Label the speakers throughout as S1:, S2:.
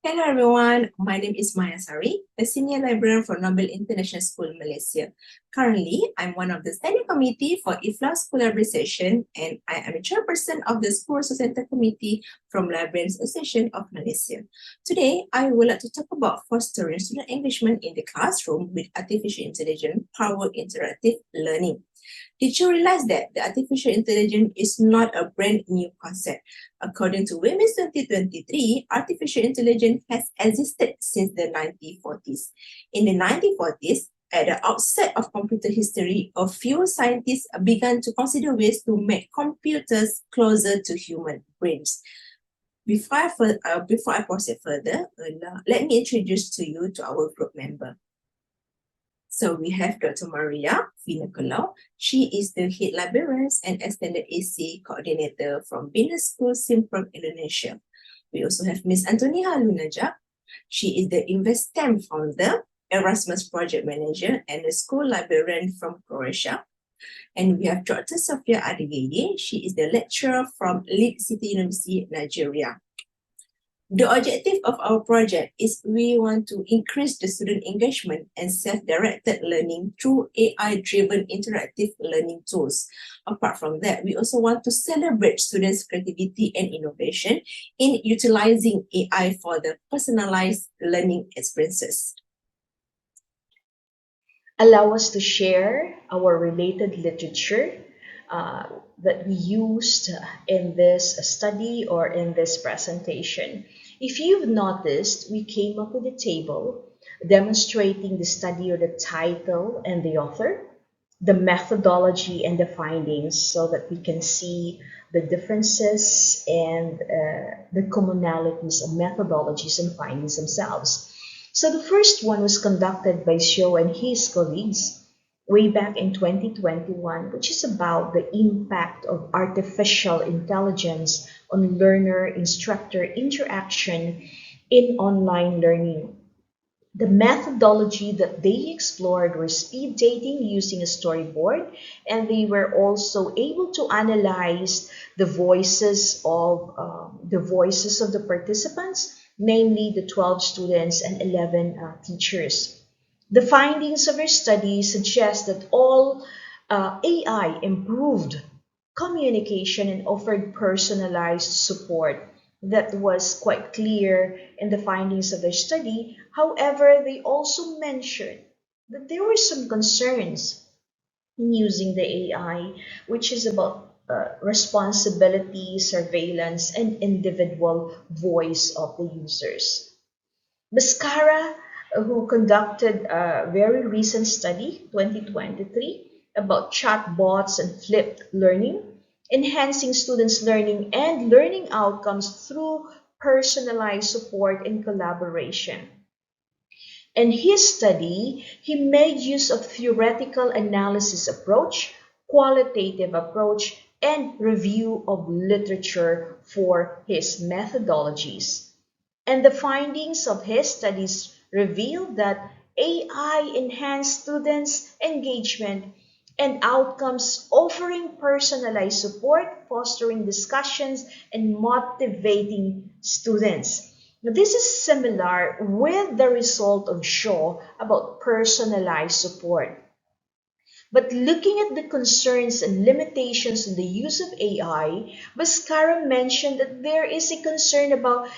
S1: Hello everyone, my name is Mayasari, a senior librarian for Nobel International School, Malaysia. Currently, I'm one of the standing committee for IFLA School Library Session and I am a chairperson of the School Center Committee from Librarians Association of Malaysia. Today, I would like to talk about fostering student engagement in the classroom with artificial intelligence-powered interactive learning. Did you realize that the artificial intelligence is not a brand new concept? According to Women's 2023, artificial intelligence has existed since the 1940s. In the 1940s, at the outset of computer history, a few scientists began to consider ways to make computers closer to human brains. Before I proceed further, let me introduce to you to our group member. So we have Dr. Maria Nicolau. She is the head librarian and extended AC coordinator from Business School Simprong, Indonesia. We also have Miss Antonija Lujanac. She is the InvestSTEM founder, Erasmus project manager, and a school librarian from Croatia. And we have Dr. Sofia Adigede. She is the lecturer from Lead City University, Nigeria. The objective of our project is we want to increase the student engagement and self-directed learning through AI-driven interactive learning tools. Apart from that, we also want to celebrate students' creativity and innovation in utilizing AI for the personalized learning experiences.
S2: Allow us to share our related literature that we used in this study or in this presentation. If you've noticed, we came up with a table demonstrating the study or the title and the author, the methodology and the findings so that we can see the differences and the commonalities of methodologies and findings themselves. So the first one was conducted by Xiu and his colleagues way back in 2021, which is about the impact of artificial intelligence on learner-instructor interaction in online learning. The methodology that they explored were speed dating using a storyboard, and they were also able to analyze the voices of the participants, namely the 12 students and 11 teachers. The findings of their study suggest that all AI improved communication and offered personalized support. That was quite clear in the findings of their study. However, they also mentioned that there were some concerns in using the AI, which is about responsibility, surveillance, and individual voice of the users. Mascara, who conducted a very recent study, 2023, about chatbots and flipped learning, enhancing students' learning and learning outcomes through personalized support and collaboration. In his study, he made use of theoretical analysis approach, qualitative approach, and review of literature for his methodologies. And the findings of his studies reveal that AI enhanced students' engagement and outcomes, offering personalized support, fostering discussions, and motivating students. Now, this is similar with the result of Shaw about personalized support. But looking at the concerns and limitations in the use of AI, Bhaskara mentioned that there is a concern about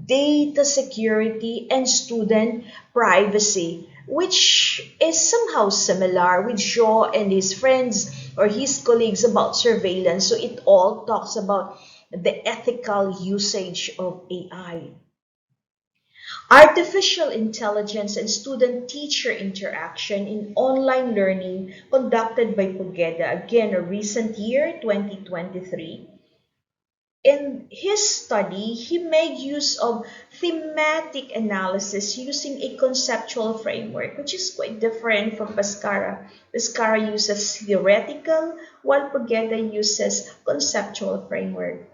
S2: data security and student privacy, which is somehow similar with Shaw and his friends or his colleagues about surveillance. So it all talks about the ethical usage of AI. Artificial intelligence and student-teacher interaction in online learning conducted by Pogeda, again a recent year, 2023. In his study, he made use of thematic analysis using a conceptual framework, which is quite different from Bhaskara. Bhaskara uses theoretical, while Pogeda uses conceptual framework.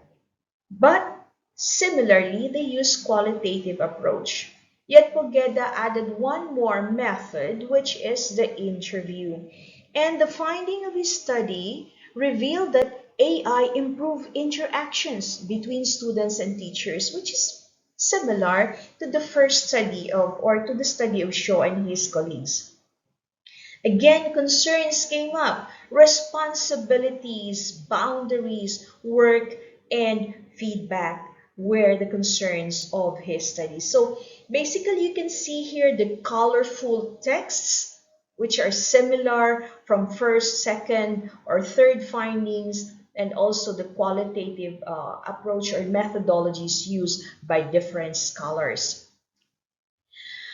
S2: But similarly, they use qualitative approach. Yet Pogeda added one more method, which is the interview. And the finding of his study revealed that AI improved interactions between students and teachers, which is similar to the first study of, or to the study of Shaw and his colleagues. Again, concerns came up: responsibilities, boundaries, work, and feedback were the concerns of his study. So basically, you can see here the colorful texts, which are similar from first, second, or third findings, and also the qualitative approach or methodologies used by different scholars.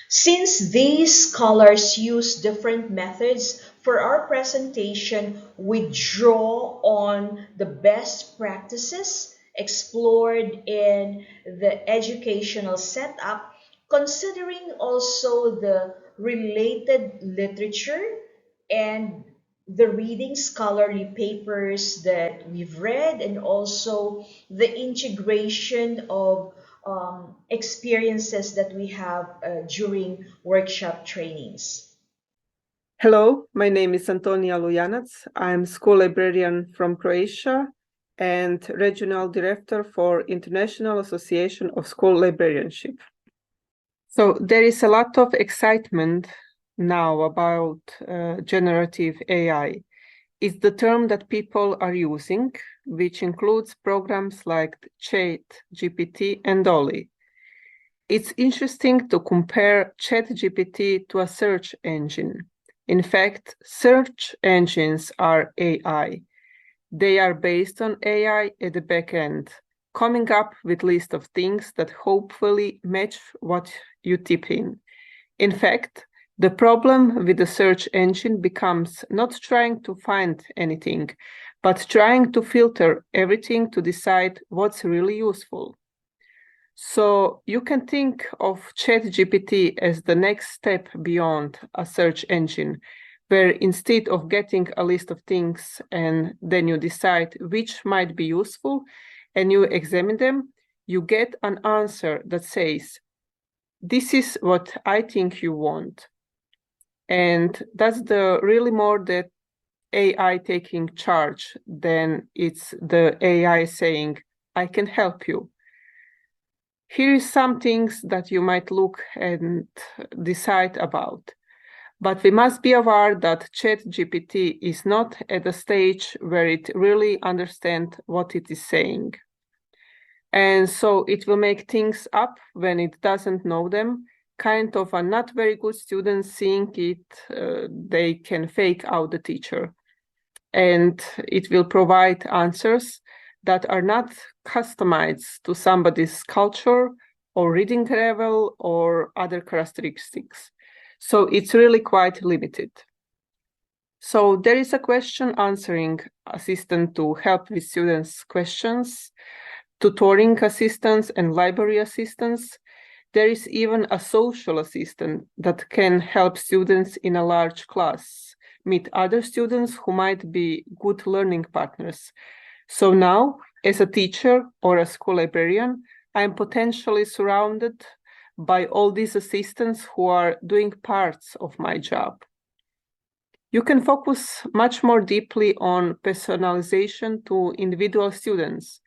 S2: Since these scholars use different methods for our presentation, we draw on the best practices explored in the educational setup, considering also the related literature and the reading scholarly papers that we've read, and also the integration of experiences that we have during workshop trainings.
S3: Hello, my name is Antonija Lujanac. I'm school librarian from Croatia and regional director for International Association of School Librarianship. So there is a lot of excitement now about generative AI. It's the term that people are using, which includes programs like ChatGPT and Dolly. It's interesting to compare ChatGPT to a search engine. In fact, search engines are AI. They are based on AI at the back end, coming up with a list of things that hopefully match what you type in. In fact, the problem with the search engine becomes not trying to find anything, but trying to filter everything to decide what's really useful. So you can think of ChatGPT as the next step beyond a search engine, where instead of getting a list of things and then you decide which might be useful and you examine them, you get an answer that says, this is what I think you want. And that's the really more that AI taking charge than it's the AI saying, I can help you. Here is some things that you might look and decide about. But we must be aware that ChatGPT is not at a stage where it really understands what it is saying. And so it will make things up when it doesn't know them. Kind of a not very good student seeing it, they can fake out the teacher. And it will provide answers that are not customized to somebody's culture or reading level or other characteristics. So it's really quite limited. So there is a question answering assistant to help with students' questions, tutoring assistants and library assistants. There is even a social assistant that can help students in a large class meet other students who might be good learning partners. So now, as a teacher or a school librarian, I'm potentially surrounded by all these assistants who are doing parts of my job. You can focus much more deeply on personalization to individual students,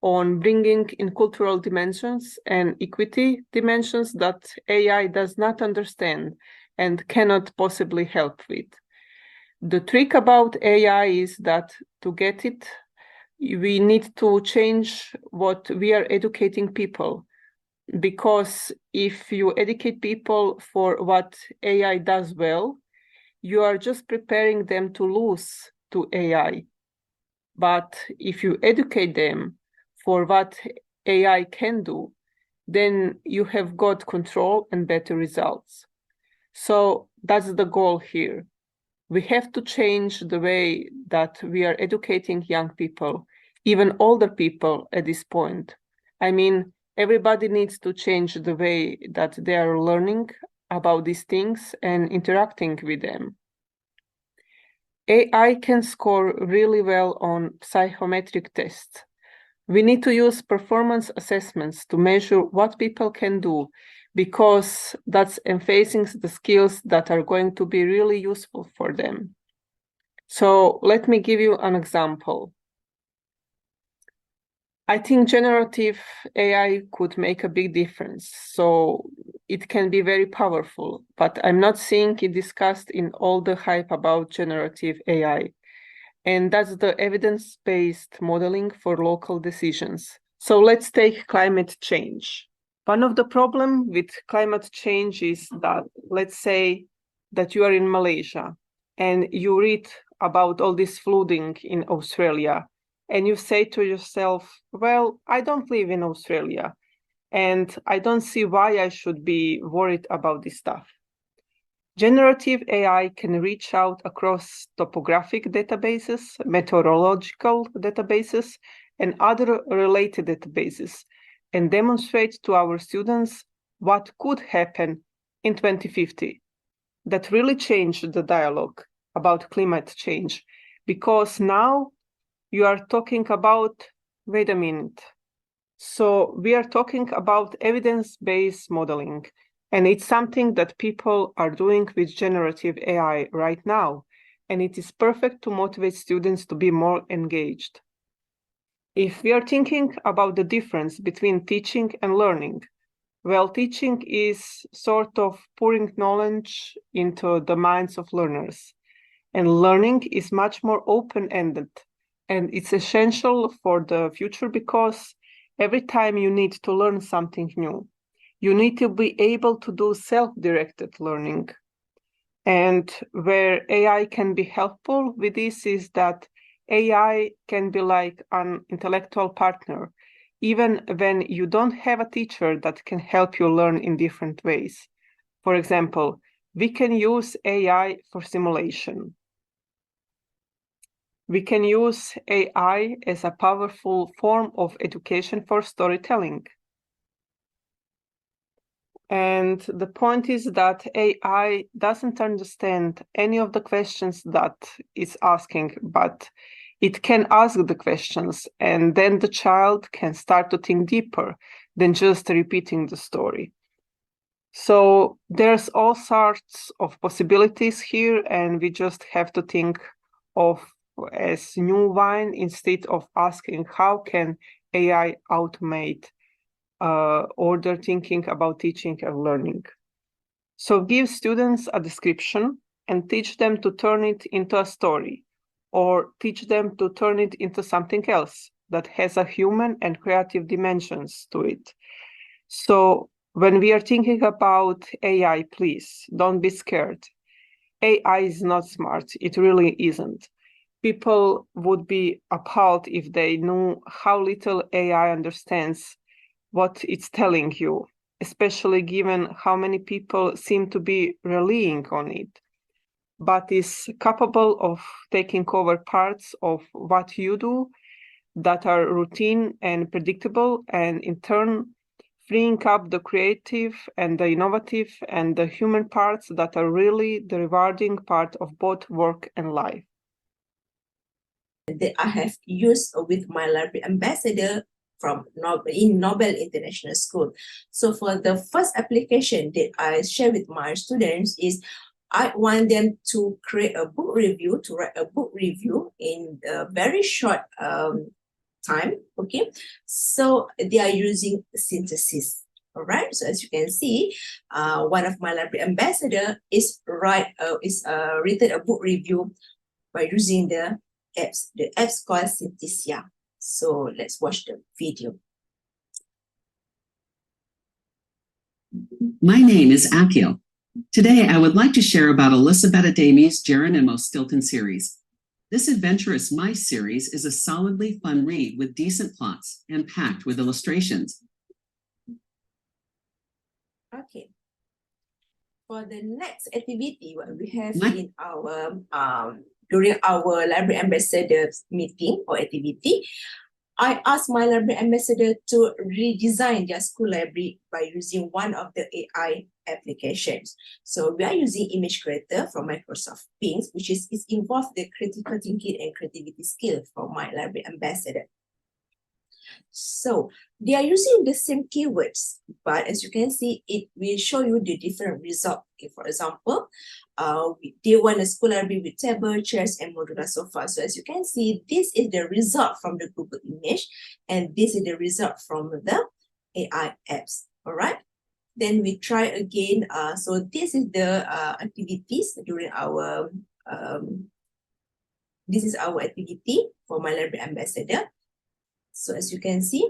S3: on bringing in cultural dimensions and equity dimensions that AI does not understand and cannot possibly help with. The trick about AI is that to get it, we need to change what we are educating people. Because if you educate people for what AI does well, you are just preparing them to lose to AI. But if you educate them for what AI can do, then you have got control and better results. So that's the goal here. We have to change the way that we are educating young people, even older people at this point. I mean, everybody needs to change the way that they are learning about these things and interacting with them. AI can score really well on psychometric tests. We need to use performance assessments to measure what people can do, because that's emphasizing the skills that are going to be really useful for them. So let me give you an example. I think generative AI could make a big difference. So it can be very powerful, but I'm not seeing it discussed in all the hype about generative AI. And that's the evidence-based modeling for local decisions. So let's take climate change. One of the problems with climate change is that, let's say that you are in Malaysia and you read about all this flooding in Australia, and you say to yourself, well, I don't live in Australia, and I don't see why I should be worried about this stuff. Generative AI can reach out across topographic databases, meteorological databases, and other related databases, and demonstrate to our students what could happen in 2050. That really changed the dialogue about climate change, because now you are talking about, wait a minute. So we are talking about evidence-based modeling, and it's something that people are doing with generative AI right now, and it is perfect to motivate students to be more engaged. If we are thinking about the difference between teaching and learning, well, teaching is sort of pouring knowledge into the minds of learners, and learning is much more open-ended, and it's essential for the future because every time you need to learn something new, you need to be able to do self-directed learning. And where AI can be helpful with this is that AI can be like an intellectual partner, even when you don't have a teacher that can help you learn in different ways. For example, we can use AI for simulation. We can use AI as a powerful form of education for storytelling. And the point is that AI doesn't understand any of the questions that it's asking, but it can ask the questions, and then the child can start to think deeper than just repeating the story. So there's all sorts of possibilities here, and we just have to think of as new wine instead of asking how can AI automate order thinking about teaching and learning. So give students a description and teach them to turn it into a story, or teach them to turn it into something else that has a human and creative dimensions to it. So when we are thinking about AI, please don't be scared. AI is not smart. It really isn't. People would be appalled if they knew how little AI understands what it's telling you, especially given how many people seem to be relying on it, but is capable of taking over parts of what you do that are routine and predictable, and in turn, freeing up the creative and the innovative and the human parts that are really the rewarding part of both work and life.
S1: That I have used with my library ambassador from Nobel International School. So for the first application that I share with my students is I want them to create a book review, to write a book review in a very short time, okay? So they are using synthesis, all right? So as you can see, one of my library ambassador is written a book review by using the apps. The app's called Synthesia. So let's watch the video.
S4: My name is Akil. Today, I would like to share about Elizabeth Adami's Jaren and Most Stilton series. This adventurous mice series is a solidly fun read with decent plots and packed with illustrations.
S1: Okay. For the next activity, what we have
S4: What?
S1: in our during our library ambassadors meeting or activity, I asked my library ambassador to redesign their school library by using one of the AI applications. So we are using Image Creator from Microsoft Bing, which is involved the critical thinking and creativity skill for my library ambassador. So they are using the same keywords, but as you can see, it will show you the different result. Okay, for example, they want a school library with table, chairs, and modular sofa. So as you can see, this is the result from the Google image, and this is the result from the AI apps. All right. Then we try again. So this is the activities during our this is our activity for my library ambassador. So as you can see,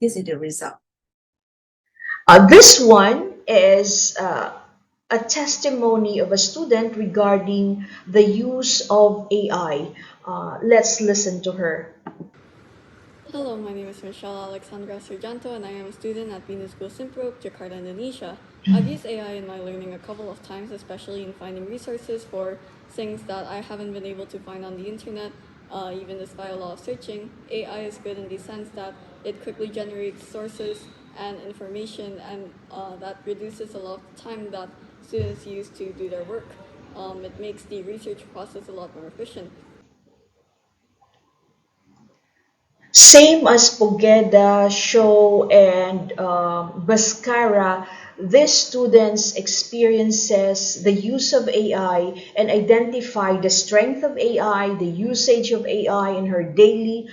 S1: this is the result.
S2: This one is a testimony of a student regarding the use of AI. Let's listen to her.
S5: Hello, my name is Michelle Alexandra Serjanto, and I am a student at Venus School Simprok, Jakarta, Indonesia. I've used AI in my learning a couple of times, especially in finding resources for things that I haven't been able to find on the internet, even despite a lot of searching. AI is good in the sense that it quickly generates sources and information, and that reduces a lot of time that students use to do their work. It makes the research process a lot more efficient.
S2: Same as Pogeda, Show, and Bascara, these students experiences the use of AI and identify the strength of AI, the usage of AI in her daily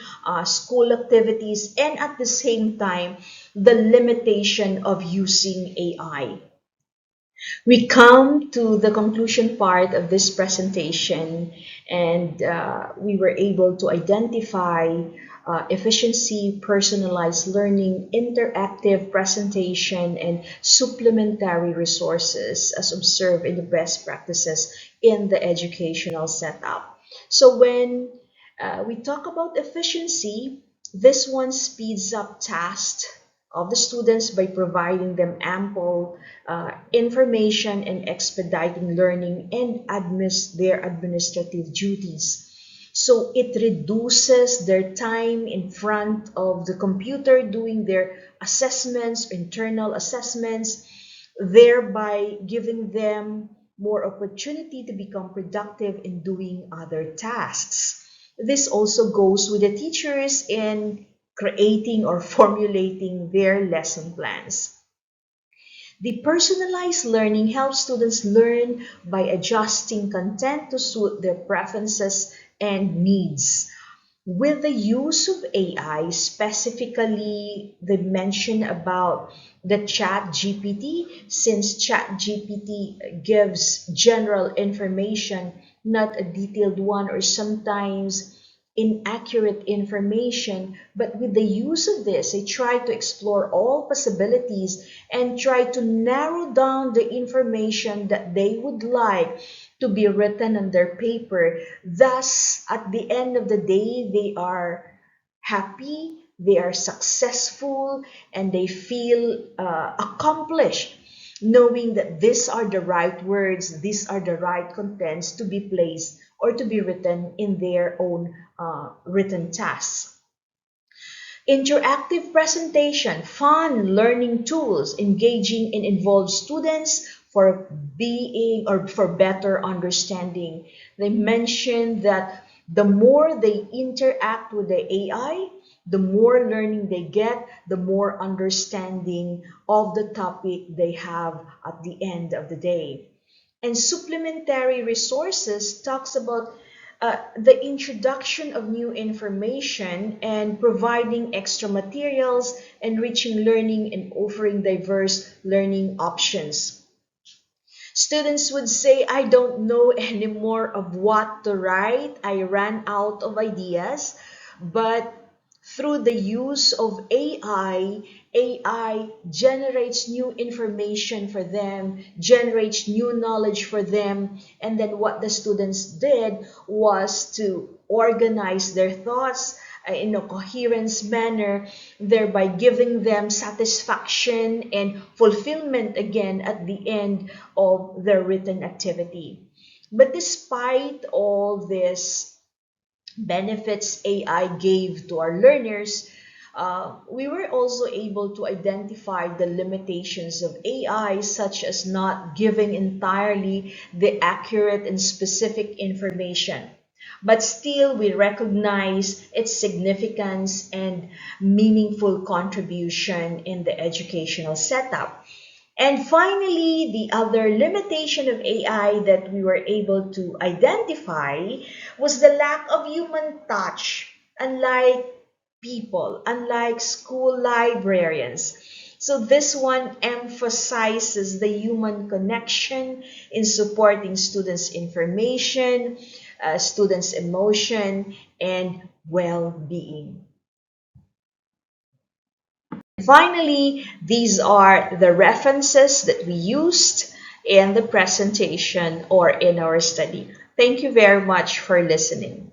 S2: school activities, and at the same time, the limitation of using AI. We come to the conclusion part of this presentation, and we were able to identify efficiency, personalized learning, interactive presentation, and supplementary resources as observed in the best practices in the educational setup. So when we talk about efficiency, this one speeds up tasks of the students by providing them ample information and expediting learning and their administrative duties. So it reduces their time in front of the computer doing their assessments, internal assessments, thereby giving them more opportunity to become productive in doing other tasks. This also goes with the teachers in creating or formulating their lesson plans. The personalized learning helps students learn by adjusting content to suit their preferences and needs. With the use of AI, specifically the mention about the chat GPT, since chat GPT gives general information, not a detailed one or sometimes inaccurate information, but with the use of this, I try to explore all possibilities and try to narrow down the information that they would like to be written on their paper. Thus, at the end of the day, they are happy, they are successful, and they feel accomplished, knowing that these are the right words, these are the right contents to be placed or to be written in their own written tasks. Interactive presentation, fun learning tools, engaging and involve students for being or for better understanding. They mentioned that the more they interact with the AI, the more learning they get, the more understanding of the topic they have at the end of the day. And supplementary resources talks about the introduction of new information and providing extra materials, enriching learning, and offering diverse learning options. Students would say, I don't know anymore of what to write. I ran out of ideas. But through the use of AI generates new information for them, generates new knowledge for them. And then what the students did was to organize their thoughts in a coherence manner, thereby giving them satisfaction and fulfillment again at the end of their written activity. But despite all this benefits AI gave to our learners, we were also able to identify the limitations of AI, such as not giving entirely the accurate and specific information. but still we recognize its significance and meaningful contribution in the educational setup. And finally, the other limitation of AI that we were able to identify was the lack of human touch, unlike people, unlike school librarians. So this one emphasizes the human connection in supporting students' information, students' emotion, and well-being. Finally, these are the references that we used in the presentation or in our study. Thank you very much for listening.